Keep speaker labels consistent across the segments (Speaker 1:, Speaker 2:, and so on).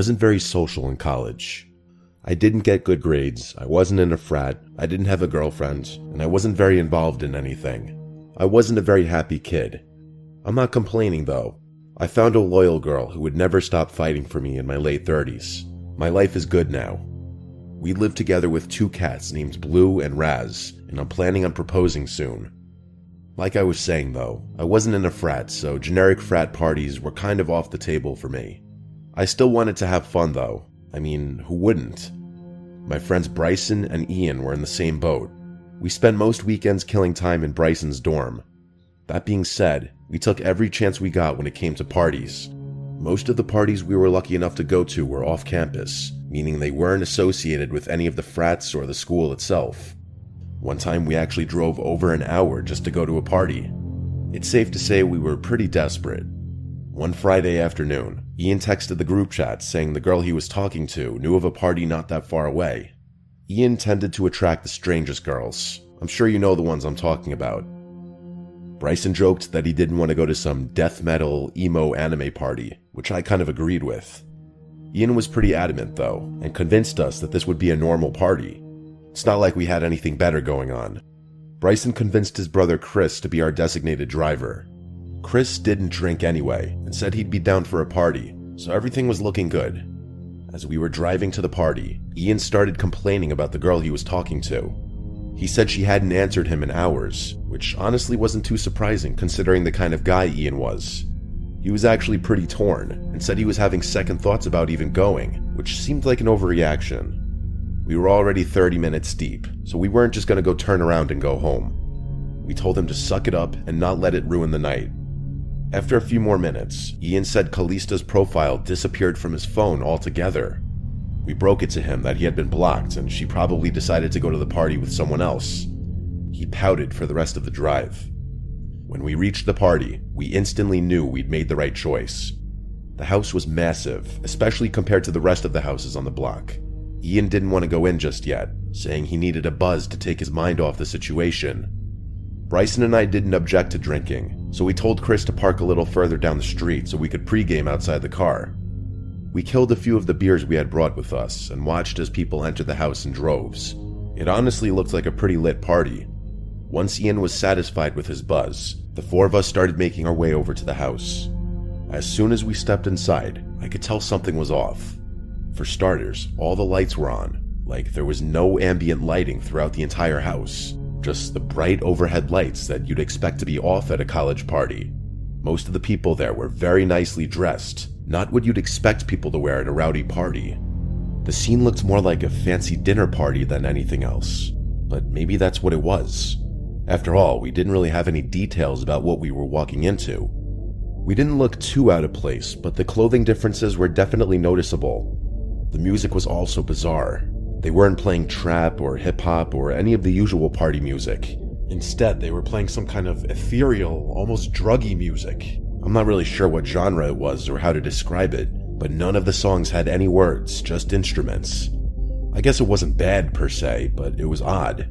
Speaker 1: wasn't very social in college. I didn't get good grades, I wasn't in a frat, I didn't have a girlfriend, and I wasn't very involved in anything. I wasn't a very happy kid. I'm not complaining though. I found a loyal girl who would never stop fighting for me in my late 30s. My life is good now. We live together with 2 cats named Blue and Raz, and I'm planning on proposing soon. Like I was saying though, I wasn't in a frat, so generic frat parties were kind of off the table for me. I still wanted to have fun though. I mean, who wouldn't? My friends Bryson and Ian were in the same boat. We spent most weekends killing time in Bryson's dorm. That being said, we took every chance we got when it came to parties. Most of the parties we were lucky enough to go to were off campus, meaning they weren't associated with any of the frats or the school itself. One time we actually drove over an hour just to go to a party. It's safe to say we were pretty desperate. One Friday afternoon, Ian texted the group chat saying the girl he was talking to knew of a party not that far away. Ian tended to attract the strangest girls. I'm sure you know the ones I'm talking about. Bryson joked that he didn't want to go to some death metal, emo anime party, which I kind of agreed with. Ian was pretty adamant though, and convinced us that this would be a normal party. It's not like we had anything better going on. Bryson convinced his brother Chris to be our designated driver. Chris didn't drink anyway, and said he'd be down for a party, so everything was looking good. As we were driving to the party, Ian started complaining about the girl he was talking to. He said she hadn't answered him in hours, which honestly wasn't too surprising considering the kind of guy Ian was. He was actually pretty torn, and said he was having second thoughts about even going, which seemed like an overreaction. We were already 30 minutes deep, so we weren't just gonna go turn around and go home. We told him to suck it up and not let it ruin the night. After a few more minutes, Ian said Callista's profile disappeared from his phone altogether. We broke it to him that he had been blocked and she probably decided to go to the party with someone else. He pouted for the rest of the drive. When we reached the party, we instantly knew we'd made the right choice. The house was massive, especially compared to the rest of the houses on the block. Ian didn't want to go in just yet, saying he needed a buzz to take his mind off the situation. Bryson and I didn't object to drinking, so we told Chris to park a little further down the street so we could pregame outside the car. We killed a few of the beers we had brought with us and watched as people entered the house in droves. It honestly looked like a pretty lit party. Once Ian was satisfied with his buzz, the 4 of us started making our way over to the house. As soon as we stepped inside, I could tell something was off. For starters, all the lights were on, like there was no ambient lighting throughout the entire house, just the bright overhead lights that you'd expect to be off at a college party. Most of the people there were very nicely dressed, not what you'd expect people to wear at a rowdy party. The scene looked more like a fancy dinner party than anything else, but maybe that's what it was. After all, we didn't really have any details about what we were walking into. We didn't look too out of place, but the clothing differences were definitely noticeable. The music was also bizarre. They weren't playing trap or hip-hop or any of the usual party music. Instead, they were playing some kind of ethereal, almost druggy music. I'm not really sure what genre it was or how to describe it, but none of the songs had any words, just instruments. I guess it wasn't bad per se, but it was odd.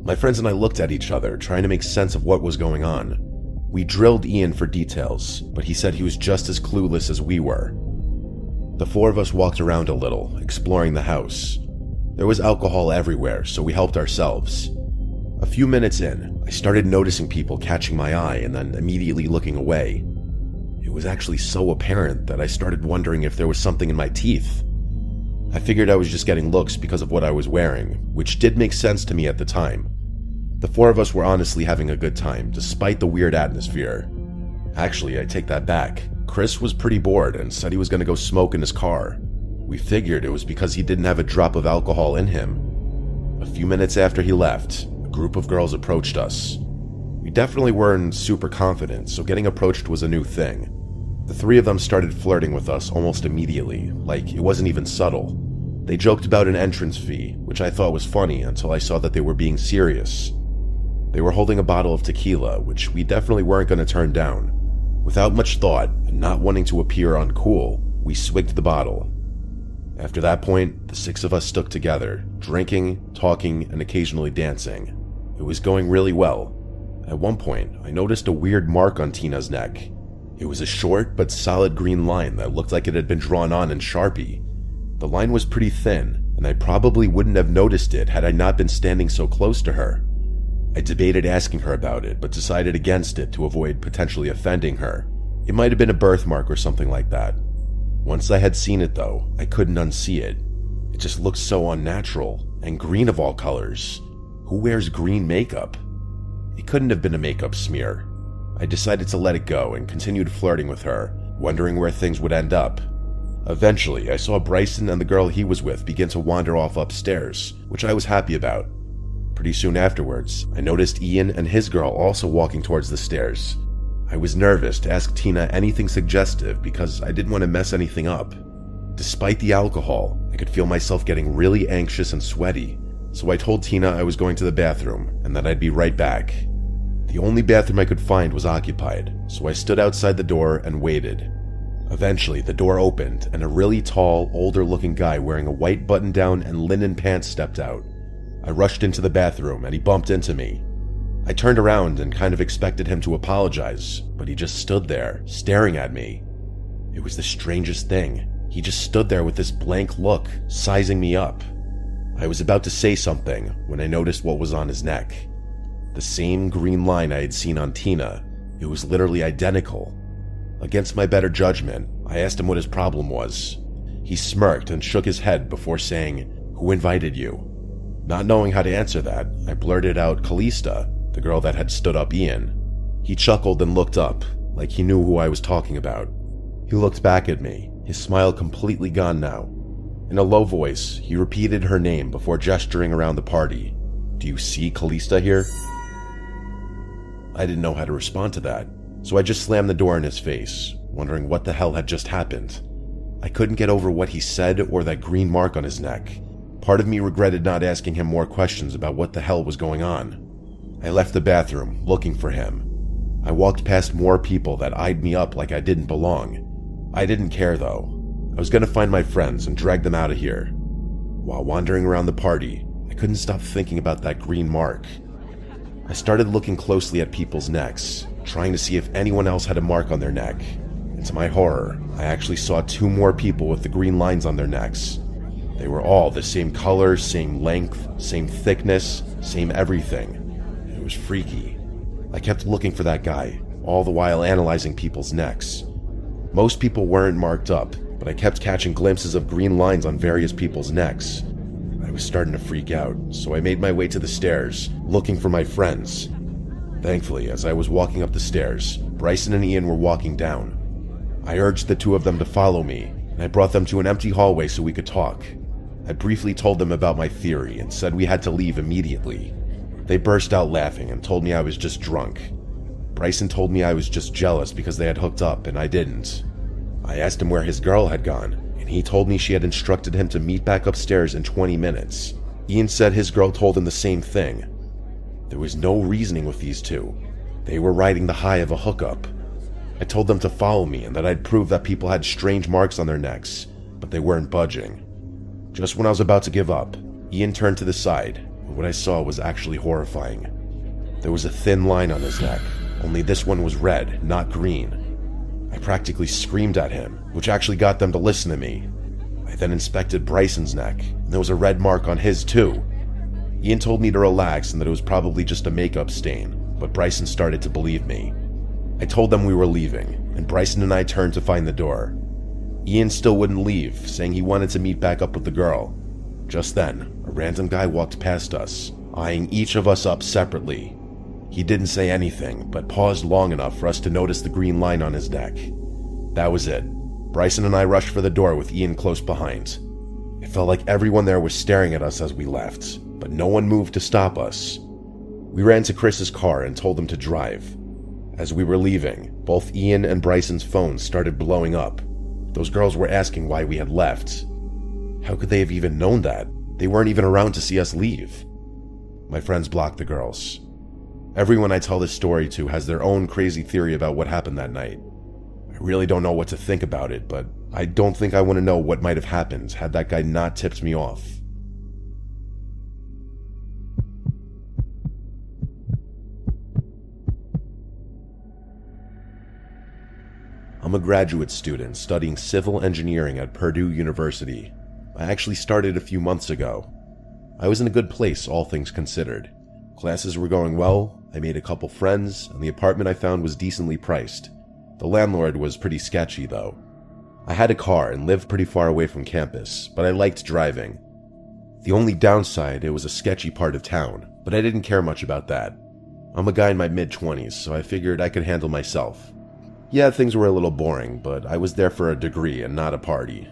Speaker 1: My friends and I looked at each other, trying to make sense of what was going on. We drilled Ian for details, but he said he was just as clueless as we were. The 4 of us walked around a little, exploring the house. There was alcohol everywhere, so we helped ourselves. A few minutes in, I started noticing people catching my eye and then immediately looking away. It was actually so apparent that I started wondering if there was something in my teeth. I figured I was just getting looks because of what I was wearing, which did make sense to me at the time. The 4 of us were honestly having a good time, despite the weird atmosphere. Actually, I take that back. Chris was pretty bored and said he was going to go smoke in his car. We figured it was because he didn't have a drop of alcohol in him. A few minutes after he left, a group of girls approached us. We definitely weren't super confident, so getting approached was a new thing. The 3 of them started flirting with us almost immediately, like it wasn't even subtle. They joked about an entrance fee, which I thought was funny until I saw that they were being serious. They were holding a bottle of tequila, which we definitely weren't going to turn down. Without much thought, and not wanting to appear uncool, we swigged the bottle. After that point, the 6 of us stuck together, drinking, talking, and occasionally dancing. It was going really well. At one point, I noticed a weird mark on Tina's neck. It was a short but solid green line that looked like it had been drawn on in Sharpie. The line was pretty thin, and I probably wouldn't have noticed it had I not been standing so close to her. I debated asking her about it, but decided against it to avoid potentially offending her. It might have been a birthmark or something like that. Once I had seen it though, I couldn't unsee it. It just looked so unnatural, and green of all colors. Who wears green makeup? It couldn't have been a makeup smear. I decided to let it go and continued flirting with her, wondering where things would end up. Eventually, I saw Bryson and the girl he was with begin to wander off upstairs, which I was happy about. Pretty soon afterwards, I noticed Ian and his girl also walking towards the stairs. I was nervous to ask Tina anything suggestive because I didn't want to mess anything up. Despite the alcohol, I could feel myself getting really anxious and sweaty, so I told Tina I was going to the bathroom and that I'd be right back. The only bathroom I could find was occupied, so I stood outside the door and waited. Eventually, the door opened and a really tall, older-looking guy wearing a white button-down and linen pants stepped out. I rushed into the bathroom and he bumped into me. I turned around and kind of expected him to apologize, but he just stood there, staring at me. It was the strangest thing. He just stood there with this blank look, sizing me up. I was about to say something when I noticed what was on his neck. The same green line I had seen on Tina. It was literally identical. Against my better judgment, I asked him what his problem was. He smirked and shook his head before saying, "Who invited you?" Not knowing how to answer that, I blurted out Callista, the girl that had stood up Ian. He chuckled and looked up, like he knew who I was talking about. He looked back at me, his smile completely gone now. In a low voice, he repeated her name before gesturing around the party. "Do you see Callista here?" I didn't know how to respond to that, so I just slammed the door in his face, wondering what the hell had just happened. I couldn't get over what he said or that green mark on his neck. Part of me regretted not asking him more questions about what the hell was going on. I left the bathroom, looking for him. I walked past more people that eyed me up like I didn't belong. I didn't care though. I was gonna find my friends and drag them out of here. While wandering around the party, I couldn't stop thinking about that green mark. I started looking closely at people's necks, trying to see if anyone else had a mark on their neck. And to my horror, I actually saw 2 more people with the green lines on their necks. They were all the same color, same length, same thickness, same everything. It was freaky. I kept looking for that guy, all the while analyzing people's necks. Most people weren't marked up, but I kept catching glimpses of green lines on various people's necks. I was starting to freak out, so I made my way to the stairs, looking for my friends. Thankfully, as I was walking up the stairs, Bryson and Ian were walking down. I urged the 2 of them to follow me, and I brought them to an empty hallway so we could talk. I briefly told them about my theory and said we had to leave immediately. They burst out laughing and told me I was just drunk. Bryson told me I was just jealous because they had hooked up and I didn't. I asked him where his girl had gone, and he told me she had instructed him to meet back upstairs in 20 minutes. Ian said his girl told him the same thing. There was no reasoning with these 2. They were riding the high of a hookup. I told them to follow me and that I'd prove that people had strange marks on their necks, but they weren't budging. Just when I was about to give up, Ian turned to the side, and what I saw was actually horrifying. There was a thin line on his neck, only this one was red, not green. I practically screamed at him, which actually got them to listen to me. I then inspected Bryson's neck, and there was a red mark on his too. Ian told me to relax and that it was probably just a makeup stain, but Bryson started to believe me. I told them we were leaving, and Bryson and I turned to find the door. Ian still wouldn't leave, saying he wanted to meet back up with the girl. Just then, a random guy walked past us, eyeing each of us up separately. He didn't say anything, but paused long enough for us to notice the green line on his neck. That was it. Bryson and I rushed for the door with Ian close behind. It felt like everyone there was staring at us as we left, but no one moved to stop us. We ran to Chris's car and told him to drive. As we were leaving, both Ian and Bryson's phones started blowing up. Those girls were asking why we had left. How could they have even known that? They weren't even around to see us leave. My friends blocked the girls. Everyone I tell this story to has their own crazy theory about what happened that night. I really don't know what to think about it, but I don't think I want to know what might have happened had that guy not tipped me off. I'm a graduate student studying civil engineering at Purdue University. I actually started a few months ago. I was in a good place, all things considered. Classes were going well, I made a couple friends, and the apartment I found was decently priced. The landlord was pretty sketchy, though. I had a car and lived pretty far away from campus, but I liked driving. The only downside, it was a sketchy part of town, but I didn't care much about that. I'm a guy in my mid-20s, so I figured I could handle myself. Yeah, things were a little boring, but I was there for a degree and not a party.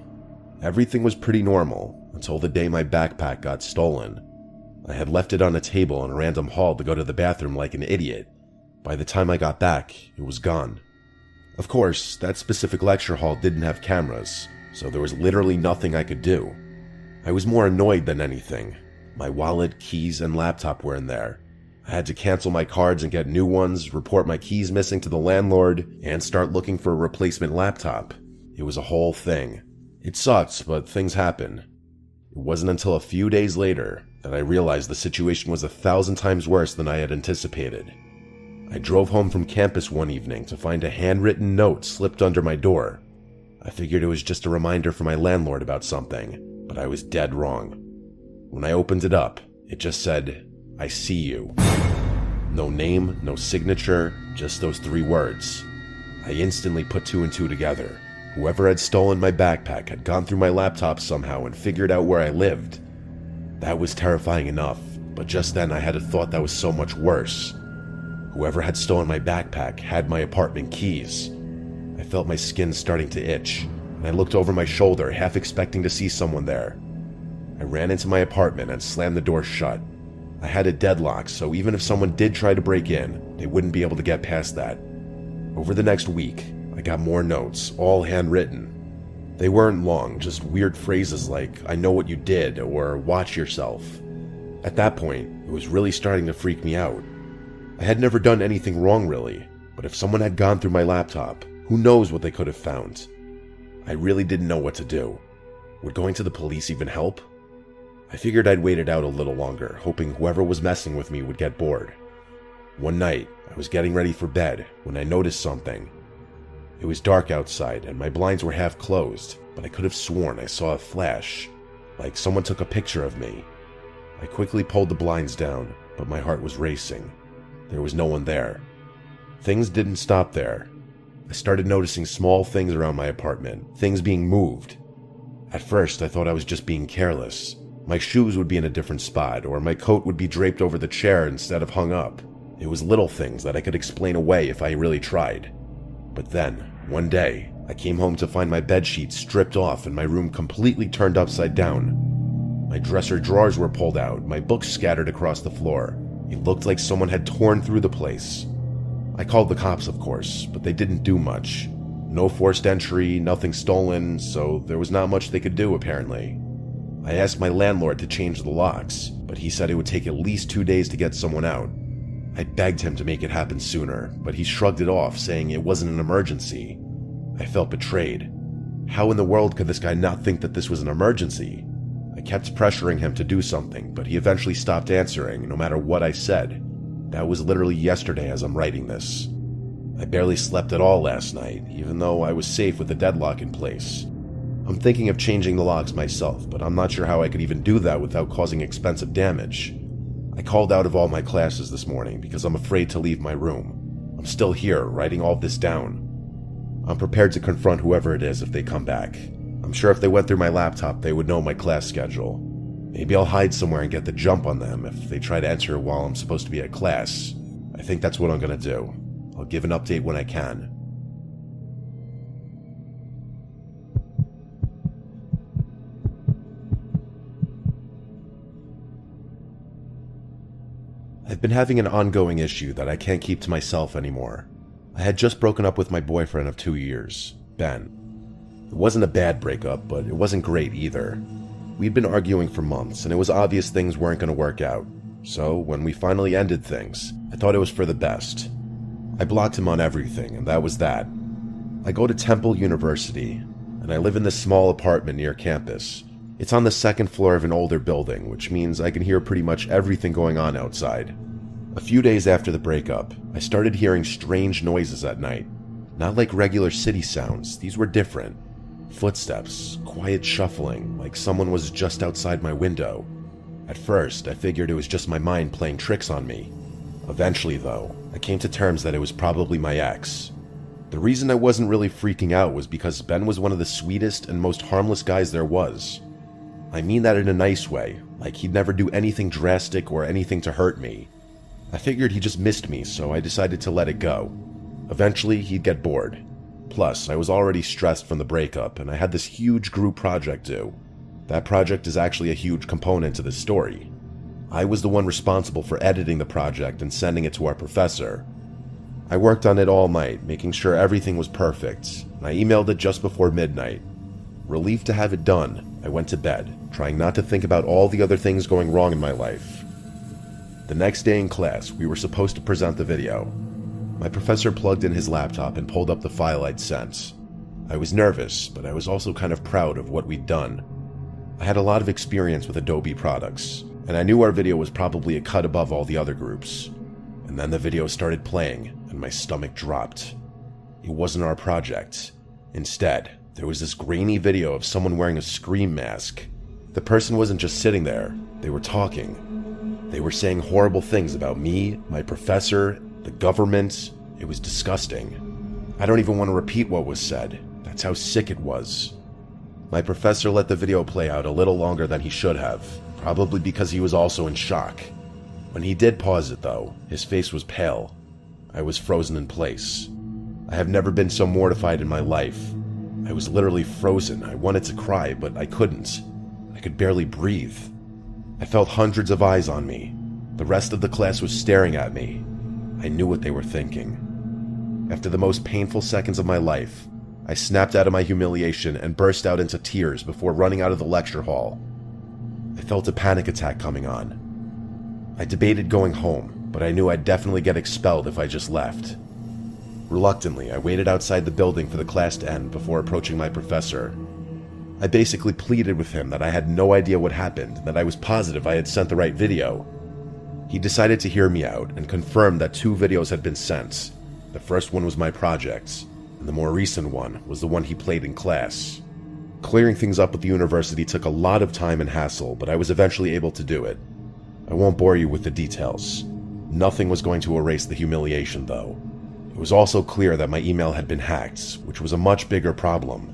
Speaker 1: Everything was pretty normal, until the day my backpack got stolen. I had left it on a table in a random hall to go to the bathroom like an idiot. By the time I got back, it was gone. Of course, that specific lecture hall didn't have cameras, so there was literally nothing I could do. I was more annoyed than anything. My wallet, keys, and laptop were in there. I had to cancel my cards and get new ones, report my keys missing to the landlord, and start looking for a replacement laptop. It was a whole thing. It sucks, but things happen. It wasn't until a few days later that I realized the situation was 1,000 times worse than I had anticipated. I drove home from campus one evening to find a handwritten note slipped under my door. I figured it was just a reminder from my landlord about something, but I was dead wrong. When I opened it up, it just said, "I see you." No name, no signature, just those 3 words. I instantly put 2 and 2 together. Whoever had stolen my backpack had gone through my laptop somehow and figured out where I lived. That was terrifying enough, but just then I had a thought that was so much worse. Whoever had stolen my backpack had my apartment keys. I felt my skin starting to itch, and I looked over my shoulder, half expecting to see someone there. I ran into my apartment and slammed the door shut. I had a deadlock, so even if someone did try to break in, they wouldn't be able to get past that. Over the next week, I got more notes, all handwritten. They weren't long, just weird phrases like, "I know what you did," or "watch yourself." At that point, it was really starting to freak me out. I had never done anything wrong really, but if someone had gone through my laptop, who knows what they could have found? I really didn't know what to do. Would going to the police even help? I figured I'd wait it out a little longer, hoping whoever was messing with me would get bored. One night, I was getting ready for bed when I noticed something. It was dark outside and my blinds were half closed, but I could have sworn I saw a flash, like someone took a picture of me. I quickly pulled the blinds down, but my heart was racing. There was no one there. Things didn't stop there. I started noticing small things around my apartment, things being moved. At first, I thought I was just being careless. My shoes would be in a different spot, or my coat would be draped over the chair instead of hung up. It was little things that I could explain away if I really tried. But then, one day, I came home to find my bedsheets stripped off and my room completely turned upside down. My dresser drawers were pulled out, my books scattered across the floor. It looked like someone had torn through the place. I called the cops, of course, but they didn't do much. No forced entry, nothing stolen, so there was not much they could do apparently. I asked my landlord to change the locks, but he said it would take at least 2 days to get someone out. I begged him to make it happen sooner, but he shrugged it off, saying it wasn't an emergency. I felt betrayed. How in the world could this guy not think that this was an emergency? I kept pressuring him to do something, but he eventually stopped answering, no matter what I said. That was literally yesterday as I'm writing this. I barely slept at all last night, even though I was safe with the deadlock in place. I'm thinking of changing the locks myself, but I'm not sure how I could even do that without causing expensive damage. I called out of all my classes this morning because I'm afraid to leave my room. I'm still here, writing all this down. I'm prepared to confront whoever it is if they come back. I'm sure if they went through my laptop, they would know my class schedule. Maybe I'll hide somewhere and get the jump on them if they try to enter while I'm supposed to be at class. I think that's what I'm gonna do. I'll give an update when I can. I've been having an ongoing issue that I can't keep to myself anymore. I had just broken up with my boyfriend of 2 years, Ben. It wasn't a bad breakup, but it wasn't great either. We'd been arguing for months, and it was obvious things weren't going to work out. So, when we finally ended things, I thought it was for the best. I blocked him on everything, and that was that. I go to Temple University, and I live in this small apartment near campus. It's on the second floor of an older building, which means I can hear pretty much everything going on outside. A few days after the breakup, I started hearing strange noises at night. Not like regular city sounds, these were different. Footsteps, quiet shuffling, like someone was just outside my window. At first, I figured it was just my mind playing tricks on me. Eventually, though, I came to terms that it was probably my ex. The reason I wasn't really freaking out was because Ben was one of the sweetest and most harmless guys there was. I mean that in a nice way, like he'd never do anything drastic or anything to hurt me. I figured he just missed me, so I decided to let it go. Eventually, he'd get bored. Plus, I was already stressed from the breakup, and I had this huge group project due. That project is actually a huge component to this story. I was the one responsible for editing the project and sending it to our professor. I worked on it all night, making sure everything was perfect, and I emailed it just before midnight. Relieved to have it done, I went to bed, trying not to think about all the other things going wrong in my life. The next day in class, we were supposed to present the video. My professor plugged in his laptop and pulled up the file I'd sent. I was nervous, but I was also kind of proud of what we'd done. I had a lot of experience with Adobe products, and I knew our video was probably a cut above all the other groups. And then the video started playing, and my stomach dropped. It wasn't our project. Instead, there was this grainy video of someone wearing a scream mask. The person wasn't just sitting there, they were talking. They were saying horrible things about me, my professor, the government. It was disgusting. I don't even want to repeat what was said. That's how sick it was. My professor let the video play out a little longer than he should have, probably because he was also in shock. When he did pause it though, his face was pale. I was frozen in place. I have never been so mortified in my life. I was literally frozen. I wanted to cry, but I couldn't. I could barely breathe. I felt hundreds of eyes on me. The rest of the class was staring at me. I knew what they were thinking. After the most painful seconds of my life, I snapped out of my humiliation and burst out into tears before running out of the lecture hall. I felt a panic attack coming on. I debated going home, but I knew I'd definitely get expelled if I just left. Reluctantly, I waited outside the building for the class to end before approaching my professor. I basically pleaded with him that I had no idea what happened, that I was positive I had sent the right video. He decided to hear me out and confirmed that 2 videos had been sent. The first one was my project, and the more recent one was the one he played in class. Clearing things up with the university took a lot of time and hassle, but I was eventually able to do it. I won't bore you with the details. Nothing was going to erase the humiliation, though. It was also clear that my email had been hacked, which was a much bigger problem.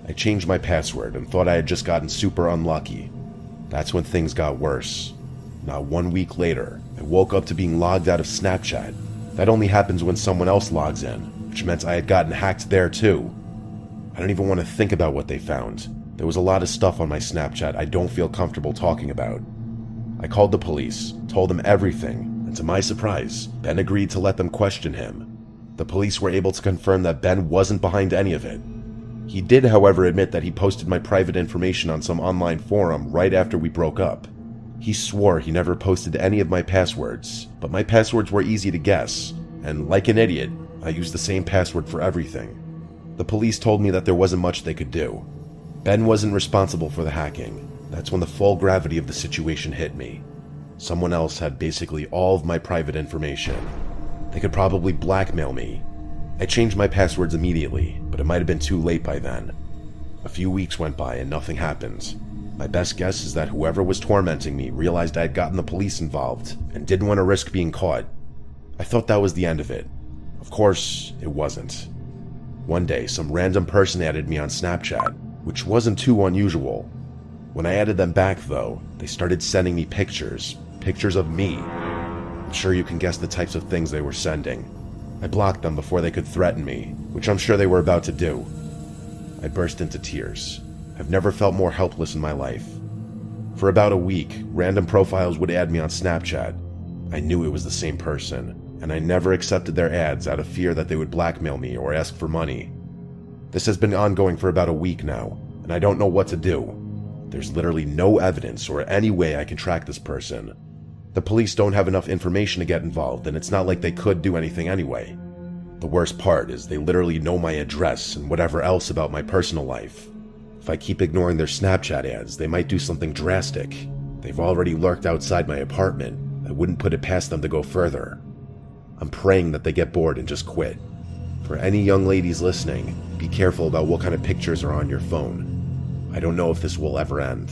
Speaker 1: I changed my password and thought I had just gotten super unlucky. That's when things got worse. Not 1 week later, I woke up to being logged out of Snapchat. That only happens when someone else logs in, which meant I had gotten hacked there too. I don't even want to think about what they found. There was a lot of stuff on my Snapchat I don't feel comfortable talking about. I called the police, told them everything, and to my surprise, Ben agreed to let them question him. The police were able to confirm that Ben wasn't behind any of it. He did, however, admit that he posted my private information on some online forum right after we broke up. He swore he never posted any of my passwords, but my passwords were easy to guess, and like an idiot, I used the same password for everything. The police told me that there wasn't much they could do. Ben wasn't responsible for the hacking. That's when the full gravity of the situation hit me. Someone else had basically all of my private information. They could probably blackmail me. I changed my passwords immediately, but it might have been too late by then. A few weeks went by and nothing happened. My best guess is that whoever was tormenting me realized I had gotten the police involved and didn't want to risk being caught. I thought that was the end of it. Of course, it wasn't. One day, some random person added me on Snapchat, which wasn't too unusual. When I added them back, though, they started sending me pictures of me. I'm sure you can guess the types of things they were sending. I blocked them before they could threaten me, which I'm sure they were about to do. I burst into tears. I've never felt more helpless in my life. For about a week, random profiles would add me on Snapchat. I knew it was the same person, and I never accepted their ads out of fear that they would blackmail me or ask for money. This has been ongoing for about a week now, and I don't know what to do. There's literally no evidence or any way I can track this person. The police don't have enough information to get involved, and it's not like they could do anything anyway. The worst part is they literally know my address and whatever else about my personal life. If I keep ignoring their Snapchat ads, they might do something drastic. They've already lurked outside my apartment. I wouldn't put it past them to go further. I'm praying that they get bored and just quit. For any young ladies listening, be careful about what kind of pictures are on your phone. I don't know if this will ever end.